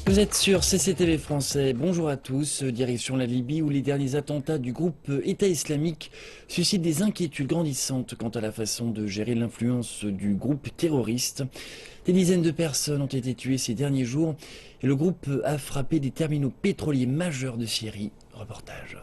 Vous êtes sur CCTV français, bonjour à tous, direction la Libye où les derniers attentats du groupe État islamique suscitent des inquiétudes grandissantes quant à la façon de gérer l'influence du groupe terroriste. Des dizaines de personnes ont été tuées ces derniers jours et le groupe a frappé des terminaux pétroliers majeurs de Syrie. Reportage.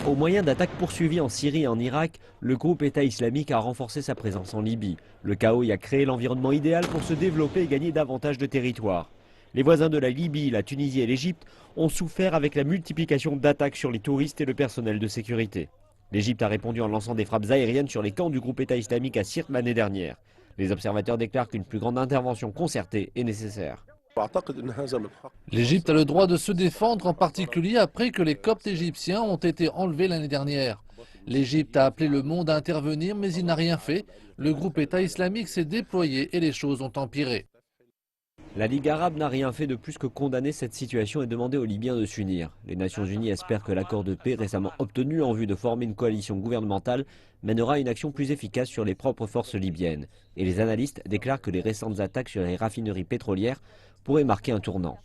Au moyen d'attaques poursuivies en Syrie et en Irak, le groupe État islamique a renforcé sa présence en Libye. Le chaos y a créé l'environnement idéal pour se développer et gagner davantage de territoire. Les voisins de la Libye, la Tunisie et l'Égypte ont souffert avec la multiplication d'attaques sur les touristes et le personnel de sécurité. L'Égypte a répondu en lançant des frappes aériennes sur les camps du groupe État islamique à Sirte l'année dernière. Les observateurs déclarent qu'une plus grande intervention concertée est nécessaire. L'Égypte a le droit de se défendre, en particulier après que les Coptes égyptiens ont été enlevés l'année dernière. L'Égypte a appelé le monde à intervenir, mais il n'a rien fait. Le groupe État islamique s'est déployé et les choses ont empiré. La Ligue arabe n'a rien fait de plus que condamner cette situation et demander aux Libyens de s'unir. Les Nations unies espèrent que l'accord de paix récemment obtenu en vue de former une coalition gouvernementale mènera une action plus efficace sur les propres forces libyennes. Et les analystes déclarent que les récentes attaques sur les raffineries pétrolières pourraient marquer un tournant.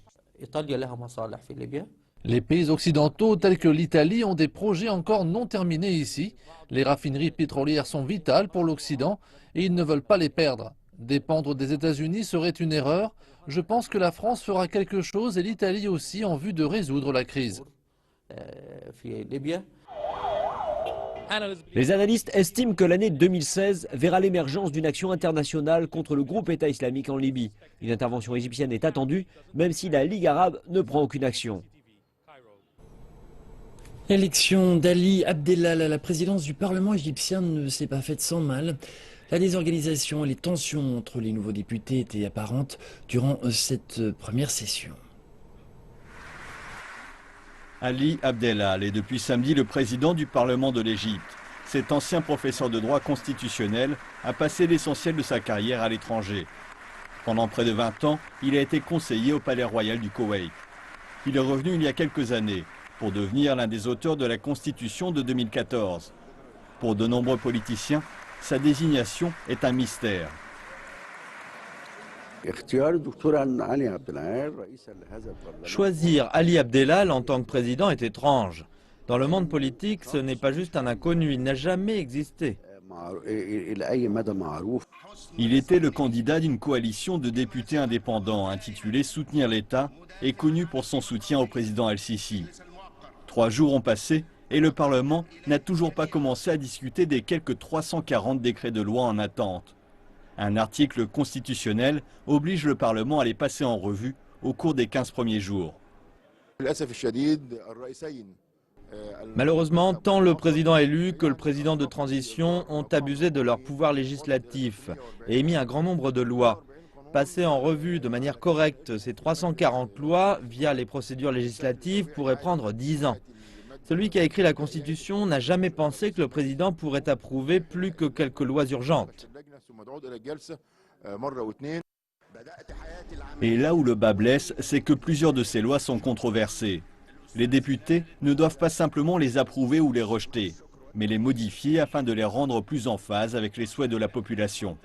Les pays occidentaux tels que l'Italie ont des projets encore non terminés ici. Les raffineries pétrolières sont vitales pour l'Occident et ils ne veulent pas les perdre. Dépendre des États-Unis serait une erreur. Je pense que la France fera quelque chose et l'Italie aussi en vue de résoudre la crise. Les analystes estiment que l'année 2016 verra l'émergence d'une action internationale contre le groupe État islamique en Libye. Une intervention égyptienne est attendue, même si la Ligue arabe ne prend aucune action. L'élection d'Ali Abdellal à la présidence du Parlement égyptien ne s'est pas faite sans mal. La désorganisation et les tensions entre les nouveaux députés étaient apparentes durant cette première session. Ali Abdellal est depuis samedi le président du Parlement de l'Égypte. Cet ancien professeur de droit constitutionnel a passé l'essentiel de sa carrière à l'étranger. Pendant près de 20 ans, il a été conseiller au Palais Royal du Koweït. Il est revenu il y a quelques années pour devenir l'un des auteurs de la Constitution de 2014. Pour de nombreux politiciens, sa désignation est un mystère. Choisir Ali Abdellal en tant que président est étrange. Dans le monde politique, ce n'est pas juste un inconnu, il n'a jamais existé. Il était le candidat d'une coalition de députés indépendants intitulée Soutenir l'État et connu pour son soutien au président El-Sisi. 3 jours ont passé et le Parlement n'a toujours pas commencé à discuter des quelques 340 décrets de loi en attente. Un article constitutionnel oblige le Parlement à les passer en revue au cours des 15 premiers jours. Malheureusement, tant le président élu que le président de transition ont abusé de leur pouvoir législatif et émis un grand nombre de lois. Passer en revue de manière correcte ces 340 lois via les procédures législatives pourrait prendre 10 ans. Celui qui a écrit la Constitution n'a jamais pensé que le président pourrait approuver plus que quelques lois urgentes. Et là où le bât blesse, c'est que plusieurs de ces lois sont controversées. Les députés ne doivent pas simplement les approuver ou les rejeter, mais les modifier afin de les rendre plus en phase avec les souhaits de la population.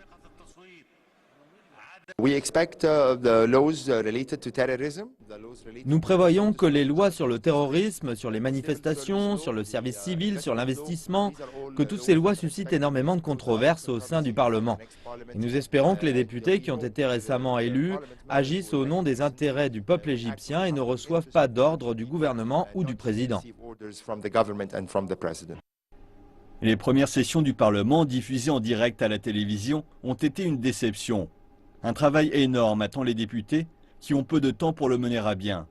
Nous prévoyons que les lois sur le terrorisme, sur les manifestations, sur le service civil, sur l'investissement, que toutes ces lois suscitent énormément de controverses au sein du Parlement. Et nous espérons que les députés qui ont été récemment élus agissent au nom des intérêts du peuple égyptien et ne reçoivent pas d'ordre du gouvernement ou du président. Les premières sessions du Parlement, diffusées en direct à la télévision, ont été une déception. Un travail énorme attend les députés qui ont peu de temps pour le mener à bien.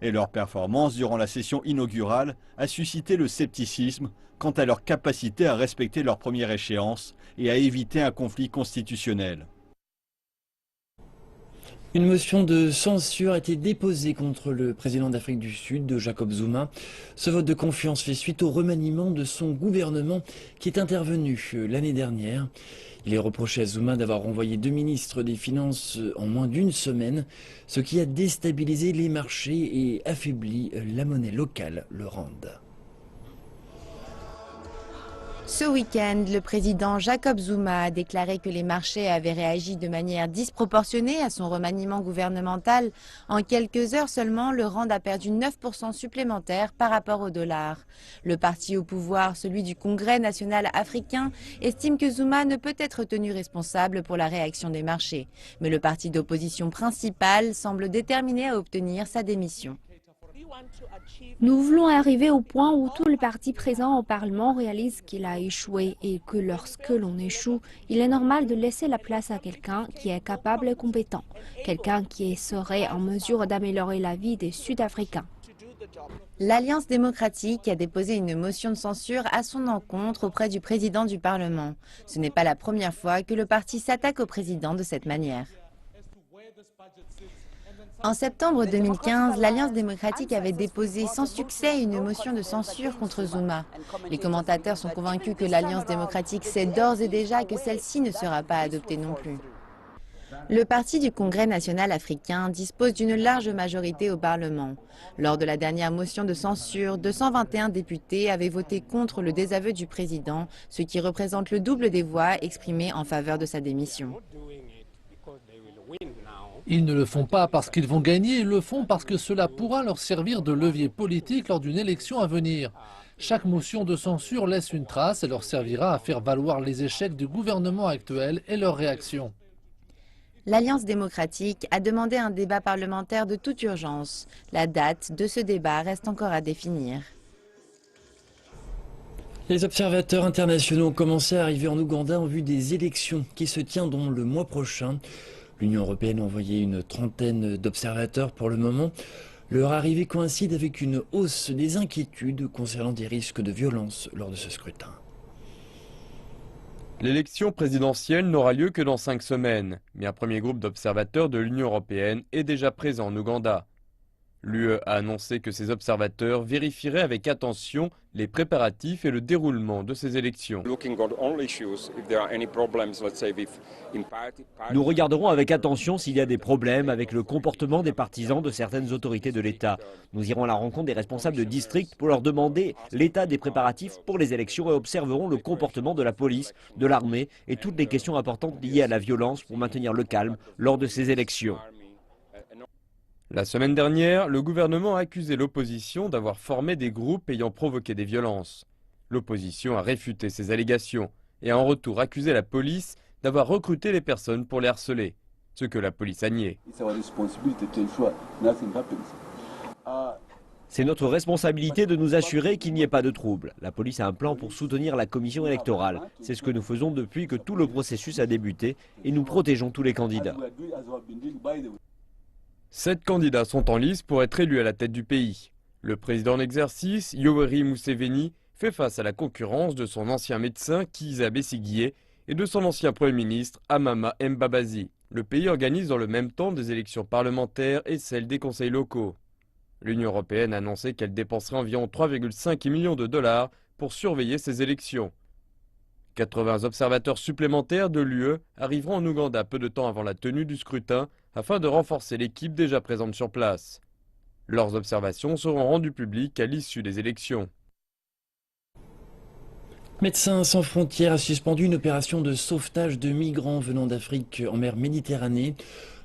Et leur performance durant la session inaugurale a suscité le scepticisme quant à leur capacité à respecter leur première échéance et à éviter un conflit constitutionnel. Une motion de censure a été déposée contre le président d'Afrique du Sud, Jacob Zuma. Ce vote de confiance fait suite au remaniement de son gouvernement qui est intervenu l'année dernière. Il est reproché à Zuma d'avoir renvoyé 2 ministres des Finances en moins d'1 semaine, ce qui a déstabilisé les marchés et affaibli la monnaie locale, le rand. Ce week-end, le président Jacob Zuma a déclaré que les marchés avaient réagi de manière disproportionnée à son remaniement gouvernemental. En quelques heures seulement, le rand a perdu 9% supplémentaire par rapport au dollar. Le parti au pouvoir, celui du Congrès national africain, estime que Zuma ne peut être tenu responsable pour la réaction des marchés. Mais le parti d'opposition principal semble déterminé à obtenir sa démission. Nous voulons arriver au point où tous les partis présents au Parlement réalisent qu'il a échoué et que lorsque l'on échoue, il est normal de laisser la place à quelqu'un qui est capable et compétent, quelqu'un qui serait en mesure d'améliorer la vie des Sud-Africains. L'Alliance démocratique a déposé une motion de censure à son encontre auprès du président du Parlement. Ce n'est pas la première fois que le parti s'attaque au président de cette manière. En septembre 2015, l'Alliance démocratique avait déposé sans succès une motion de censure contre Zuma. Les commentateurs sont convaincus que l'Alliance démocratique sait d'ores et déjà que celle-ci ne sera pas adoptée non plus. Le parti du Congrès national africain dispose d'une large majorité au Parlement. Lors de la dernière motion de censure, 221 députés avaient voté contre le désaveu du président, ce qui représente le double des voix exprimées en faveur de sa démission. Ils ne le font pas parce qu'ils vont gagner, ils le font parce que cela pourra leur servir de levier politique lors d'une élection à venir. Chaque motion de censure laisse une trace et leur servira à faire valoir les échecs du gouvernement actuel et leurs réactions. L'Alliance démocratique a demandé un débat parlementaire de toute urgence. La date de ce débat reste encore à définir. Les observateurs internationaux ont commencé à arriver en Ouganda en vue des élections qui se tiendront le mois prochain. L'Union européenne a envoyé une trentaine d'observateurs pour le moment. Leur arrivée coïncide avec une hausse des inquiétudes concernant des risques de violence lors de ce scrutin. L'élection présidentielle n'aura lieu que dans 5 semaines, mais un premier groupe d'observateurs de l'Union européenne est déjà présent en Ouganda. L'UE a annoncé que ses observateurs vérifieraient avec attention les préparatifs et le déroulement de ces élections. Nous regarderons avec attention s'il y a des problèmes avec le comportement des partisans de certaines autorités de l'État. Nous irons à la rencontre des responsables de district pour leur demander l'état des préparatifs pour les élections et observerons le comportement de la police, de l'armée et toutes les questions importantes liées à la violence pour maintenir le calme lors de ces élections. La semaine dernière, le gouvernement a accusé l'opposition d'avoir formé des groupes ayant provoqué des violences. L'opposition a réfuté ces allégations et a en retour accusé la police d'avoir recruté les personnes pour les harceler, ce que la police a nié. C'est notre responsabilité de nous assurer qu'il n'y ait pas de trouble. La police a un plan pour soutenir la commission électorale. C'est ce que nous faisons depuis que tout le processus a débuté et nous protégeons tous les candidats. 7 candidats sont en lice pour être élus à la tête du pays. Le président en exercice, Yoweri Museveni, fait face à la concurrence de son ancien médecin, Kizza Besigye, et de son ancien Premier ministre, Amama Mbabazi. Le pays organise dans le même temps des élections parlementaires et celles des conseils locaux. L'Union européenne a annoncé qu'elle dépenserait environ 3,5 millions de dollars pour surveiller ces élections. 80 observateurs supplémentaires de l'UE arriveront en Ouganda peu de temps avant la tenue du scrutin afin de renforcer l'équipe déjà présente sur place. Leurs observations seront rendues publiques à l'issue des élections. Médecins sans frontières a suspendu une opération de sauvetage de migrants venant d'Afrique en mer Méditerranée.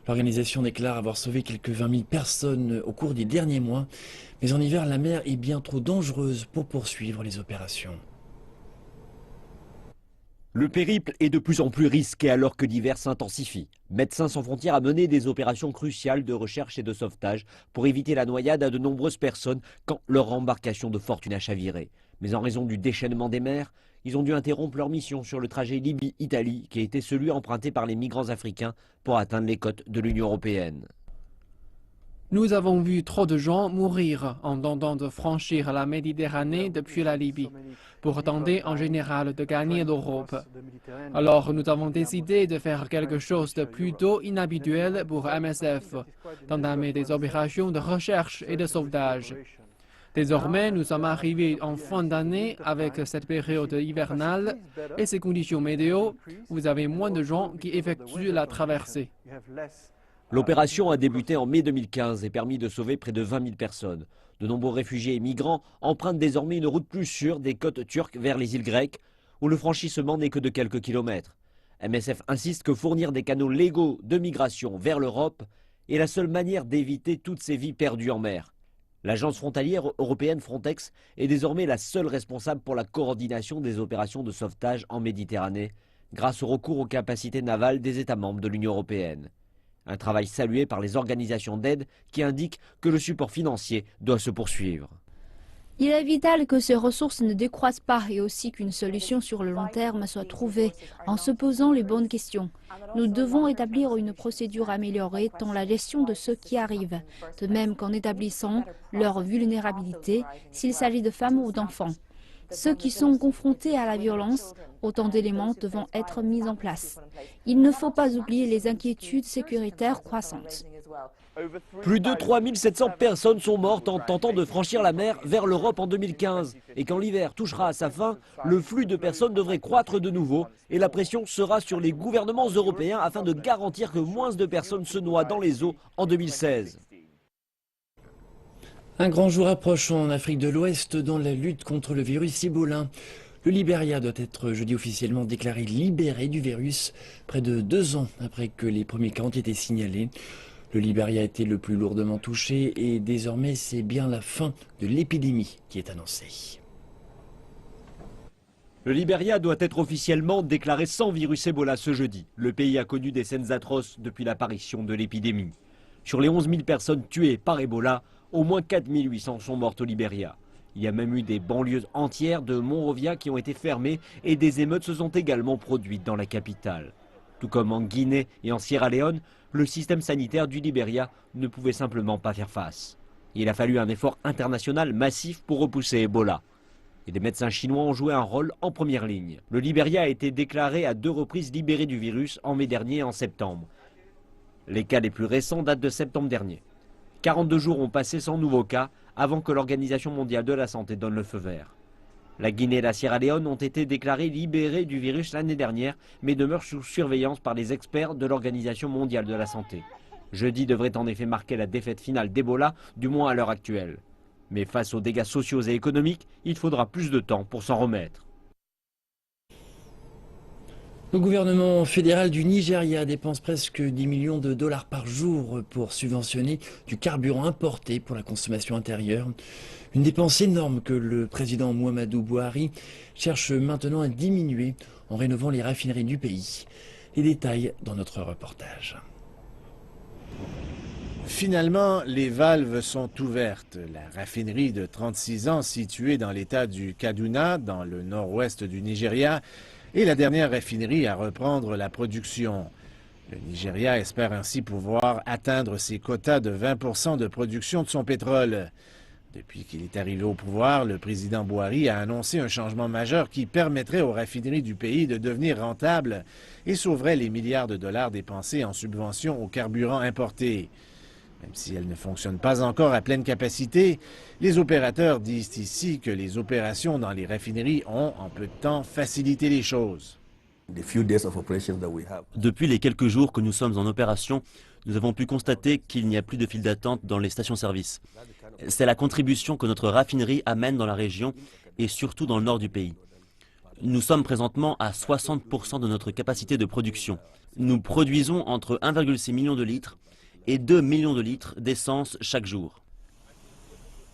L'organisation déclare avoir sauvé quelques 20 000 personnes au cours des derniers mois. Mais en hiver, la mer est bien trop dangereuse pour poursuivre les opérations. Le périple est de plus en plus risqué alors que l'hiver s'intensifie. Médecins sans frontières a mené des opérations cruciales de recherche et de sauvetage pour éviter la noyade à de nombreuses personnes quand leur embarcation de fortune a chaviré. Mais en raison du déchaînement des mers, ils ont dû interrompre leur mission sur le trajet Libye-Italie qui était celui emprunté par les migrants africains pour atteindre les côtes de l'Union européenne. Nous avons vu trop de gens mourir en tentant de franchir la Méditerranée depuis la Libye, pour tenter en général de gagner l'Europe. Alors nous avons décidé de faire quelque chose de plutôt inhabituel pour MSF, d'entamer des opérations de recherche et de sauvetage. Désormais, nous sommes arrivés en fin d'année avec cette période hivernale et ces conditions météo, vous avez moins de gens qui effectuent la traversée. L'opération a débuté en mai 2015 et permis de sauver près de 20 000 personnes. De nombreux réfugiés et migrants empruntent désormais une route plus sûre des côtes turques vers les îles grecques, où le franchissement n'est que de quelques kilomètres. MSF insiste que fournir des canaux légaux de migration vers l'Europe est la seule manière d'éviter toutes ces vies perdues en mer. L'agence frontalière européenne Frontex est désormais la seule responsable pour la coordination des opérations de sauvetage en Méditerranée, grâce au recours aux capacités navales des États membres de l'Union européenne. Un travail salué par les organisations d'aide qui indiquent que le support financier doit se poursuivre. Il est vital que ces ressources ne décroissent pas et aussi qu'une solution sur le long terme soit trouvée en se posant les bonnes questions. Nous devons établir une procédure améliorée dans la gestion de ceux qui arrivent, de même qu'en établissant leur vulnérabilité s'il s'agit de femmes ou d'enfants. Ceux qui sont confrontés à la violence, autant d'éléments devront être mis en place. Il ne faut pas oublier les inquiétudes sécuritaires croissantes. Plus de 3700 personnes sont mortes en tentant de franchir la mer vers l'Europe en 2015. Et quand l'hiver touchera à sa fin, le flux de personnes devrait croître de nouveau et la pression sera sur les gouvernements européens afin de garantir que moins de personnes se noient dans les eaux en 2016. Un grand jour approche en Afrique de l'Ouest dans la lutte contre le virus Ebola. Le Libéria doit être jeudi officiellement déclaré libéré du virus, près de 2 ans après que les premiers cas ont été signalés. Le Libéria a été le plus lourdement touché et désormais c'est bien la fin de l'épidémie qui est annoncée. Le Libéria doit être officiellement déclaré sans virus Ebola ce jeudi. Le pays a connu des scènes atroces depuis l'apparition de l'épidémie. Sur les 11 000 personnes tuées par Ebola, au moins 4 800 sont mortes au Libéria. Il y a même eu des banlieues entières de Monrovia qui ont été fermées et des émeutes se sont également produites dans la capitale. Tout comme en Guinée et en Sierra Leone, le système sanitaire du Libéria ne pouvait simplement pas faire face. Il a fallu un effort international massif pour repousser Ebola. Et des médecins chinois ont joué un rôle en première ligne. Le Libéria a été déclaré à 2 reprises libéré du virus en mai dernier et en septembre. Les cas les plus récents datent de septembre dernier. 42 jours ont passé sans nouveaux cas avant que l'Organisation mondiale de la santé donne le feu vert. La Guinée et la Sierra Leone ont été déclarées libérées du virus l'année dernière, mais demeurent sous surveillance par les experts de l'Organisation mondiale de la santé. Jeudi devrait en effet marquer la défaite finale d'Ebola, du moins à l'heure actuelle. Mais face aux dégâts sociaux et économiques, il faudra plus de temps pour s'en remettre. Le gouvernement fédéral du Nigeria dépense presque 10 millions de dollars par jour pour subventionner du carburant importé pour la consommation intérieure. Une dépense énorme que le président Muhammadu Buhari cherche maintenant à diminuer en rénovant les raffineries du pays. Les détails dans notre reportage. Finalement, les valves sont ouvertes. La raffinerie de 36 ans située dans l'état du Kaduna, dans le nord-ouest du Nigeria, est la dernière raffinerie à reprendre la production. Le Nigeria espère ainsi pouvoir atteindre ses quotas de 20% de production de son pétrole. Depuis qu'il est arrivé au pouvoir, le président Buhari a annoncé un changement majeur qui permettrait aux raffineries du pays de devenir rentables et sauverait les milliards de dollars dépensés en subventions aux carburants importés. Même si elles ne fonctionnent pas encore à pleine capacité, les opérateurs disent ici que les opérations dans les raffineries ont, en peu de temps, facilité les choses. Depuis les quelques jours que nous sommes en opération, nous avons pu constater qu'il n'y a plus de file d'attente dans les stations-service. C'est la contribution que notre raffinerie amène dans la région et surtout dans le nord du pays. Nous sommes présentement à 60% de notre capacité de production. Nous produisons entre 1,6 million de litres et 2 millions de litres d'essence chaque jour.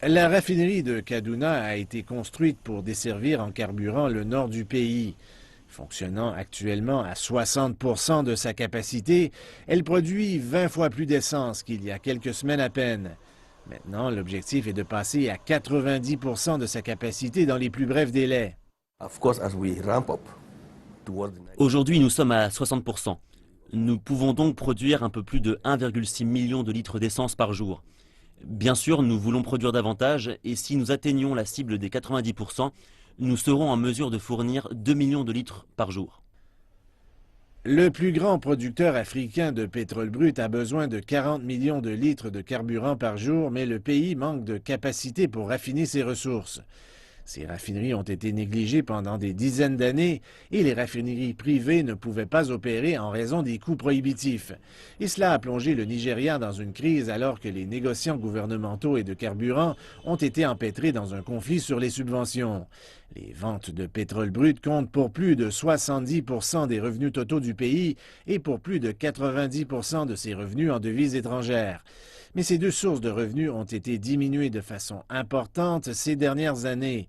La raffinerie de Kaduna a été construite pour desservir en carburant le nord du pays. Fonctionnant actuellement à 60% de sa capacité, elle produit 20 fois plus d'essence qu'il y a quelques semaines à peine. Maintenant, l'objectif est de passer à 90% de sa capacité dans les plus brefs délais. Aujourd'hui, nous sommes à 60%. Nous pouvons donc produire un peu plus de 1,6 million de litres d'essence par jour. Bien sûr, nous voulons produire davantage et si nous atteignons la cible des 90%, nous serons en mesure de fournir 2 millions de litres par jour. Le plus grand producteur africain de pétrole brut a besoin de 40 millions de litres de carburant par jour, mais le pays manque de capacité pour raffiner ses ressources. Ces raffineries ont été négligées pendant des dizaines d'années et les raffineries privées ne pouvaient pas opérer en raison des coûts prohibitifs. Et cela a plongé le Nigeria dans une crise alors que les négociants gouvernementaux et de carburant ont été empêtrés dans un conflit sur les subventions. Les ventes de pétrole brut comptent pour plus de 70% des revenus totaux du pays et pour plus de 90% de ses revenus en devises étrangères. Mais ces deux sources de revenus ont été diminuées de façon importante ces dernières années.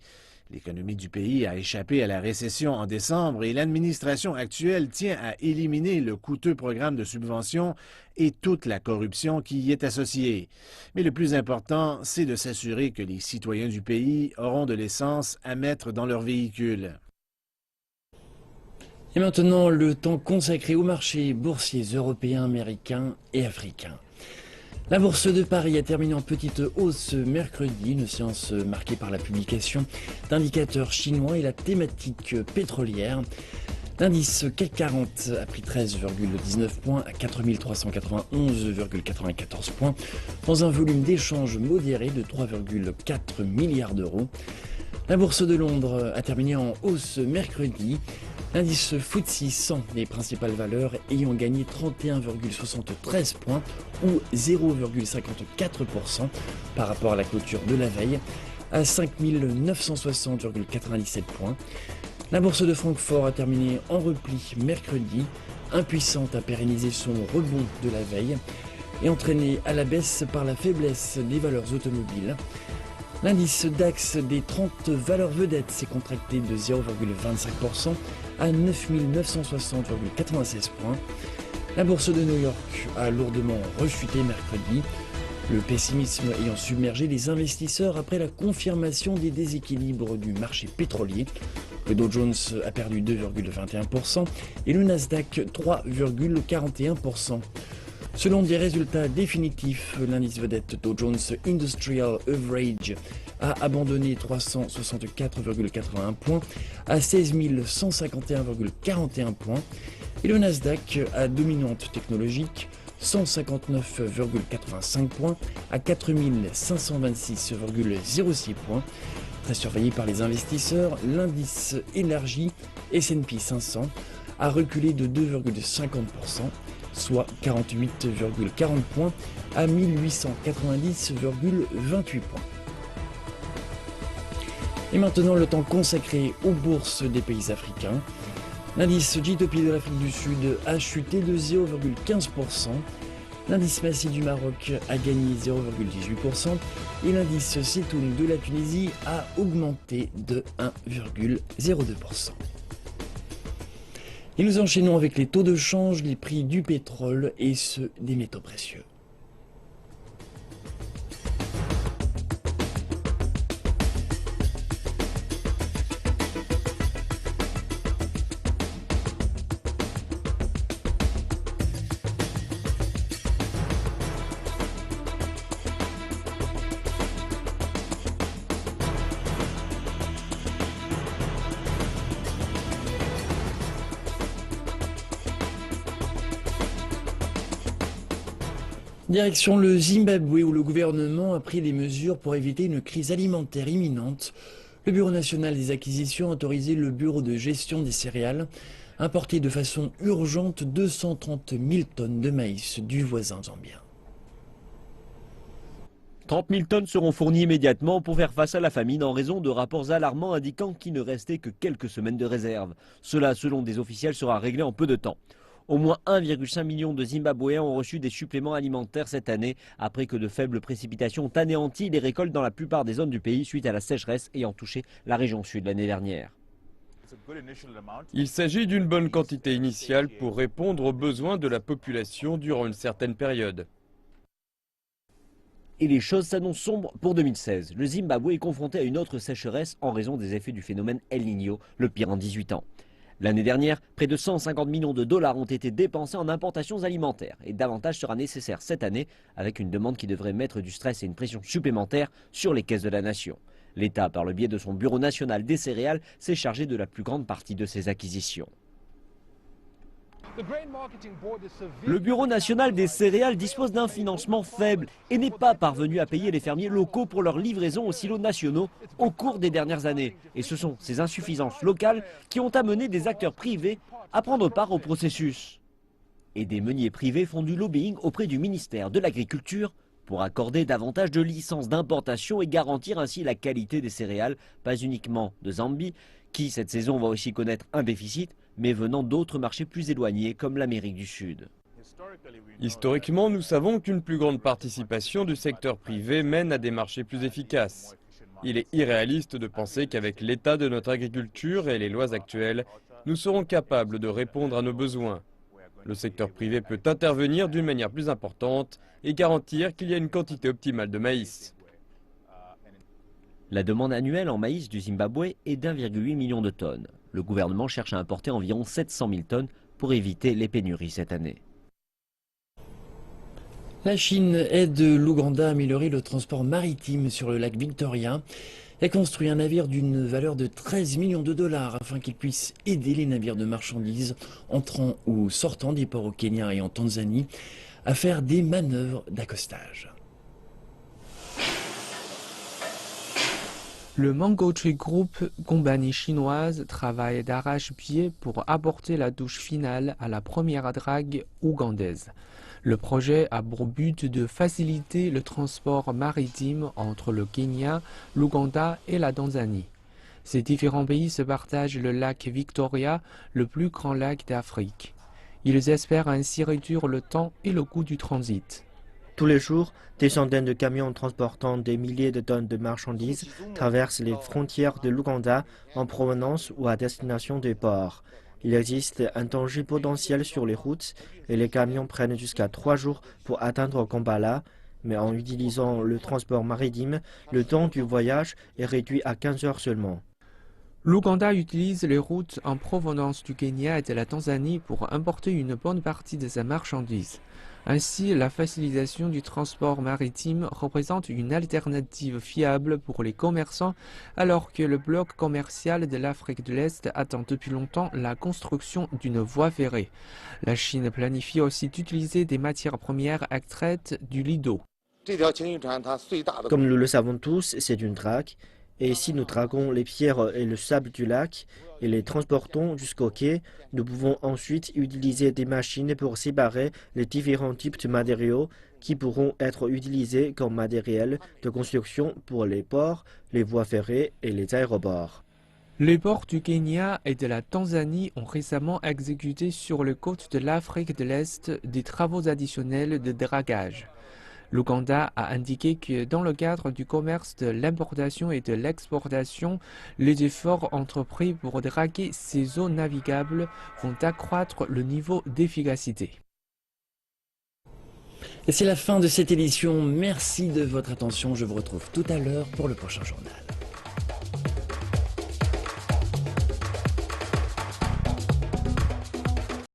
L'économie du pays a échappé à la récession en décembre et l'administration actuelle tient à éliminer le coûteux programme de subvention et toute la corruption qui y est associée. Mais le plus important, c'est de s'assurer que les citoyens du pays auront de l'essence à mettre dans leurs véhicules. Et maintenant, le temps consacré aux marchés boursiers européens, américains et africains. La bourse de Paris a terminé en petite hausse mercredi, une séance marquée par la publication d'indicateurs chinois et la thématique pétrolière. L'indice CAC 40 a pris 13,19 points à 4391,94 points dans un volume d'échange modéré de 3,4 milliards d'euros. La bourse de Londres a terminé en hausse mercredi. L'indice FTSE 100, les principales valeurs ayant gagné 31,73 points ou 0,54% par rapport à la clôture de la veille à 5960,97 points. La bourse de Francfort a terminé en repli mercredi, impuissante à pérenniser son rebond de la veille et entraînée à la baisse par la faiblesse des valeurs automobiles. L'indice DAX des 30 valeurs vedettes s'est contracté de 0,25% à 9960,96 points. La bourse de New York a lourdement rechuté mercredi, le pessimisme ayant submergé les investisseurs après la confirmation des déséquilibres du marché pétrolier. Le Dow Jones a perdu 2,21% et le Nasdaq 3,41%. Selon des résultats définitifs, l'indice vedette Dow Jones Industrial Average a abandonné 364,81 points à 16 151,41 points et le Nasdaq à dominante technologique 159,85 points à 4 526,06 points. Très surveillé par les investisseurs, l'indice élargi S&P 500 a reculé de 2,50%, soit 48,40 points à 1890,28 points. Et maintenant, le temps consacré aux bourses des pays africains. L'indice Jitopi de l'Afrique du Sud a chuté de 0,15%. L'indice Massi du Maroc a gagné 0,18% et l'indice Setoun de la Tunisie a augmenté de 1,02%. Et nous enchaînons avec les taux de change, les prix du pétrole et ceux des métaux précieux. Direction le Zimbabwe où le gouvernement a pris des mesures pour éviter une crise alimentaire imminente. Le Bureau national des acquisitions a autorisé le Bureau de gestion des céréales à importer de façon urgente 230 000 tonnes de maïs du voisin zambien. 30 000 tonnes seront fournies immédiatement pour faire face à la famine en raison de rapports alarmants indiquant qu'il ne restait que quelques semaines de réserve. Cela, selon des officiels, sera réglé en peu de temps. Au moins 1,5 million de Zimbabwéens ont reçu des suppléments alimentaires cette année après que de faibles précipitations ont anéanti les récoltes dans la plupart des zones du pays suite à la sécheresse ayant touché la région sud l'année dernière. Il s'agit d'une bonne quantité initiale pour répondre aux besoins de la population durant une certaine période. Et les choses s'annoncent sombres pour 2016. Le Zimbabwe est confronté à une autre sécheresse en raison des effets du phénomène El Niño, le pire en 18 ans. L'année dernière, près de 150 millions de dollars ont été dépensés en importations alimentaires et davantage sera nécessaire cette année avec une demande qui devrait mettre du stress et une pression supplémentaire sur les caisses de la nation. L'État, par le biais de son Bureau national des céréales, s'est chargé de la plus grande partie de ces acquisitions. Le Bureau national des céréales dispose d'un financement faible et n'est pas parvenu à payer les fermiers locaux pour leur livraison aux silos nationaux au cours des dernières années. Et ce sont ces insuffisances locales qui ont amené des acteurs privés à prendre part au processus. Et des meuniers privés font du lobbying auprès du ministère de l'Agriculture pour accorder davantage de licences d'importation et garantir ainsi la qualité des céréales, pas uniquement de Zambie, qui cette saison va aussi connaître un déficit, mais venant d'autres marchés plus éloignés comme l'Amérique du Sud. Historiquement, nous savons qu'une plus grande participation du secteur privé mène à des marchés plus efficaces. Il est irréaliste de penser qu'avec l'état de notre agriculture et les lois actuelles, nous serons capables de répondre à nos besoins. Le secteur privé peut intervenir d'une manière plus importante et garantir qu'il y a une quantité optimale de maïs. La demande annuelle en maïs du Zimbabwe est d'1,8 million de tonnes. Le gouvernement cherche à importer environ 700 000 tonnes pour éviter les pénuries cette année. La Chine aide l'Ouganda à améliorer le transport maritime sur le lac Victoria. Elle construit un navire d'une valeur de 13 millions de dollars afin qu'il puisse aider les navires de marchandises entrant ou sortant des ports au Kenya et en Tanzanie à faire des manœuvres d'accostage. Le Mango Tree Group, compagnie chinoise, travaille d'arrache-pied pour apporter la douche finale à la première drague ougandaise. Le projet a pour but de faciliter le transport maritime entre le Kenya, l'Ouganda et la Tanzanie. Ces différents pays se partagent le lac Victoria, le plus grand lac d'Afrique. Ils espèrent ainsi réduire le temps et le coût du transit. Tous les jours, des centaines de camions transportant des milliers de tonnes de marchandises traversent les frontières de l'Ouganda en provenance ou à destination des ports. Il existe un danger potentiel sur les routes et les camions prennent jusqu'à 3 jours pour atteindre Kampala, mais en utilisant le transport maritime, le temps du voyage est réduit à 15 heures seulement. L'Ouganda utilise les routes en provenance du Kenya et de la Tanzanie pour importer une bonne partie de sa marchandise. Ainsi, la facilitation du transport maritime représente une alternative fiable pour les commerçants, alors que le bloc commercial de l'Afrique de l'Est attend depuis longtemps la construction d'une voie ferrée. La Chine planifie aussi d'utiliser des matières premières extraites du Lido. Comme nous le savons tous, c'est une drague. Et si nous draguons les pierres et le sable du lac et les transportons jusqu'au quai, nous pouvons ensuite utiliser des machines pour séparer les différents types de matériaux qui pourront être utilisés comme matériel de construction pour les ports, les voies ferrées et les aéroports. Les ports du Kenya et de la Tanzanie ont récemment exécuté sur les côtes de l'Afrique de l'Est des travaux additionnels de dragage. L'Ouganda a indiqué que dans le cadre du commerce de l'importation et de l'exportation, les efforts entrepris pour draguer ces eaux navigables vont accroître le niveau d'efficacité. Et c'est la fin de cette édition. Merci de votre attention. Je vous retrouve tout à l'heure pour le prochain journal.